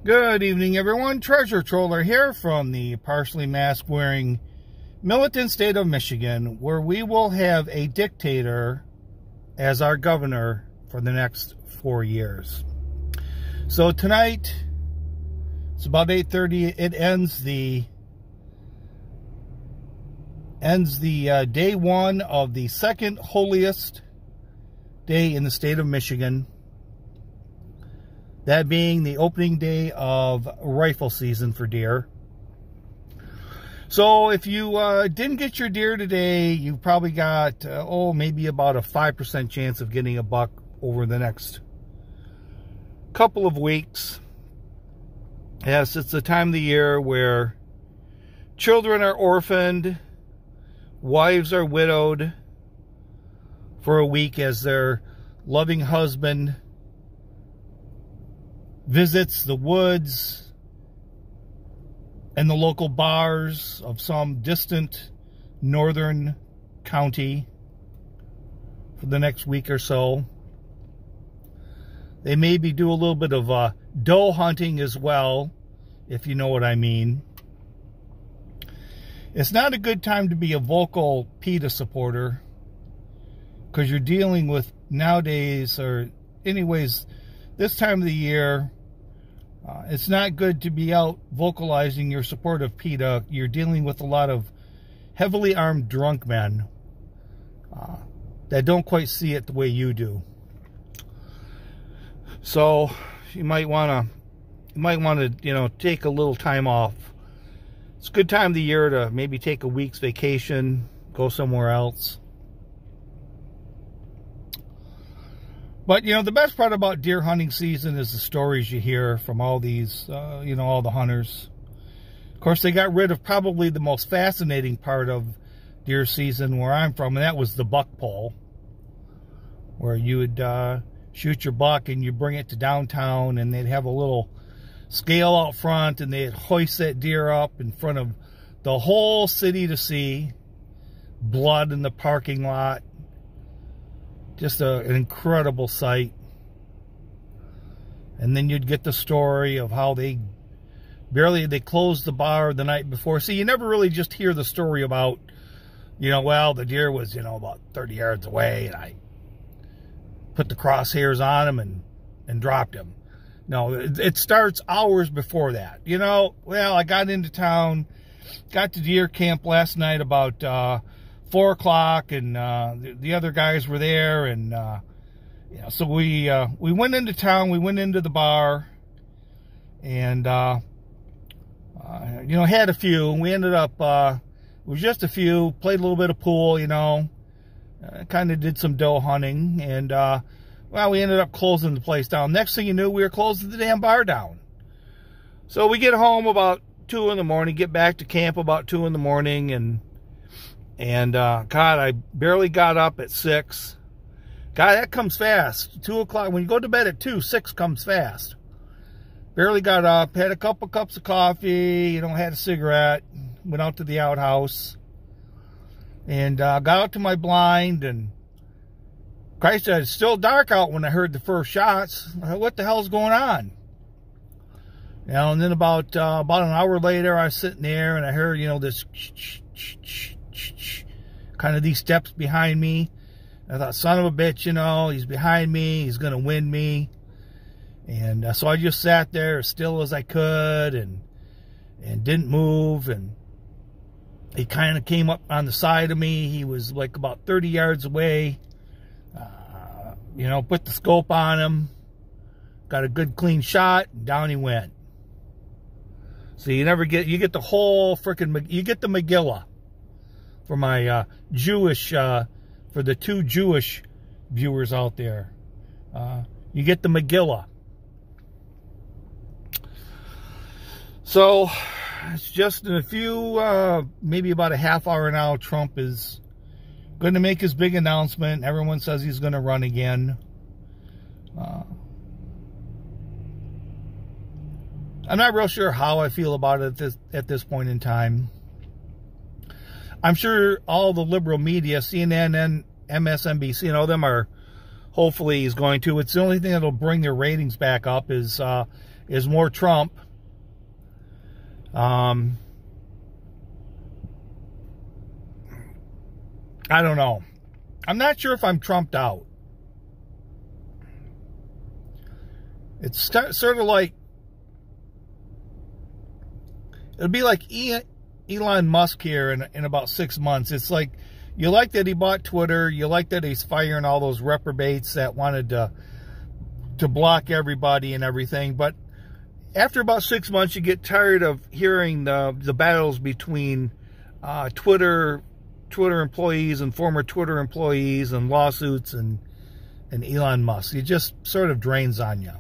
Good evening, everyone. Treasure Troller here from the partially mask-wearing Militant state of Michigan, where we will have a dictator as our governor for the next 4 years. So tonight, it's about 8:30. It ends the day one of the second holiest day in the state of Michigan. That being the opening day of rifle season for deer. So if you didn't get your deer today, you probably got, maybe about a 5% chance of getting a buck over the next couple of weeks. Yes, it's the time of the year where children are orphaned, wives are widowed for a week as their loving husband visits the woods and the local bars of some distant northern county for the next week or so. They maybe do a little bit of doe hunting as well, if you know what I mean. It's not a good time to be a vocal PETA supporter, because you're dealing with nowadays, or anyways, this time of the year, it's not good to be out vocalizing your support of PETA. You're dealing with a lot of heavily armed drunk men that don't quite see it the way you do. So you might want to, take a little time off. It's a good time of the year to maybe take a week's vacation, go somewhere else. But, the best part about deer hunting season is the stories you hear from all these, all the hunters. Of course, they got rid of probably the most fascinating part of deer season where I'm from, and that was the buck pull, where you would shoot your buck and you bring it to downtown, and they'd have a little scale out front, and they'd hoist that deer up in front of the whole city to see. Blood in the parking lot. Just an incredible sight. And then you'd get the story of how they closed the bar the night before. See, you never really just hear the story about, well, the deer was, about 30 yards away, and I put the crosshairs on him and dropped him. No, it starts hours before that. Well, I got into town, got to deer camp last night about 4 o'clock, and the other guys were there, and so we went into town, we went into the bar, and had a few, and we ended up, it was just a few, played a little bit of pool, kind of did some doe hunting, and well, we ended up closing the place down. Next thing you knew, we were closing the damn bar down. So we get home about 2 in the morning, get back to camp about 2 in the morning, and God, I barely got up at 6. God, that comes fast. 2 o'clock, when you go to bed at 2, 6 comes fast. Barely got up, had a couple cups of coffee, had a cigarette, went out to the outhouse, and got out to my blind, and Christ, it's still dark out when I heard the first shots. What the hell's going on? And then about an hour later, I was sitting there, and I heard, this kind of these steps behind me. I thought, son of a bitch, he's behind me, he's gonna win me. And so I just sat there as still as I could, and didn't move. And he kind of came up on the side of me. He was like about 30 yards away. Put the scope on him, got a good clean shot, and down he went. So you get the whole frickin', you get the Megillah. For my for the 2 Jewish viewers out there, you get the Megillah. So it's just in a few, maybe about a half hour now, Trump is going to make his big announcement. Everyone says he's going to run again. I'm not real sure how I feel about it at this point in time. I'm sure all the liberal media, CNN and MSNBC, them are hopefully he's going to. It's the only thing that'll bring their ratings back up is is more Trump. I don't know. I'm not sure if I'm Trumped out. It's sort of like, it'll be like Elon Musk here in about 6 months. It's like, you like that he bought Twitter. You like that he's firing all those reprobates that wanted to block everybody and everything. But after about 6 months, you get tired of hearing the battles between Twitter employees and former Twitter employees and lawsuits and Elon Musk. It just sort of drains on you.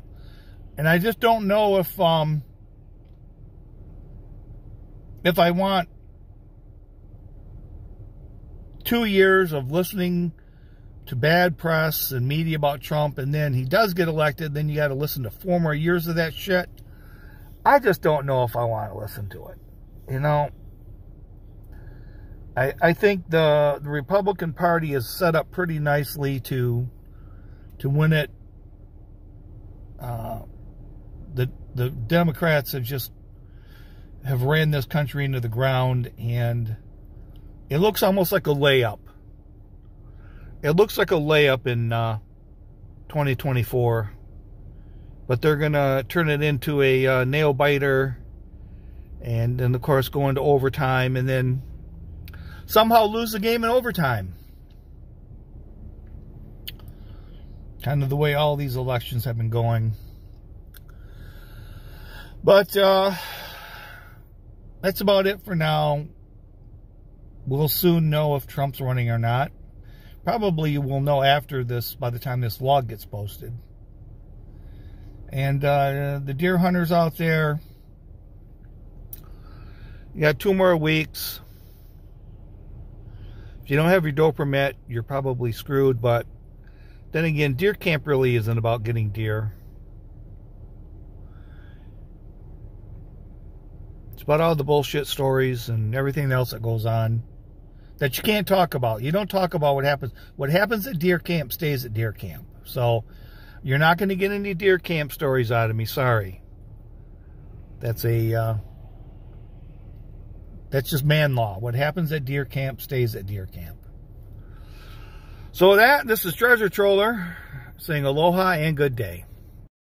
And I just don't know if I want 2 years of listening to bad press and media about Trump, and then he does get elected, then you got to listen to 4 more years of that shit. I just don't know if I want to listen to it. You know, I think the Republican Party is set up pretty nicely to win it. The Democrats have ran this country into the ground, and it looks almost like a layup. It looks like a layup in 2024, but they're going to turn it into a nail biter, and then, of course, go into overtime, and then somehow lose the game in overtime. Kind of the way all these elections have been going. But that's about it for now. We'll soon know if Trump's running or not. Probably we'll know after this, by the time this log gets posted. And the deer hunters out there, you got 2 more weeks. If you don't have your doe permit, you're probably screwed. But then again, deer camp really isn't about getting deer. It's about all the bullshit stories and everything else that goes on that you can't talk about. You don't talk about what happens. What happens at deer camp stays at deer camp. So you're not going to get any deer camp stories out of me. Sorry. That's just man law. What happens at deer camp stays at deer camp. So this is Treasure Troller saying aloha and good day.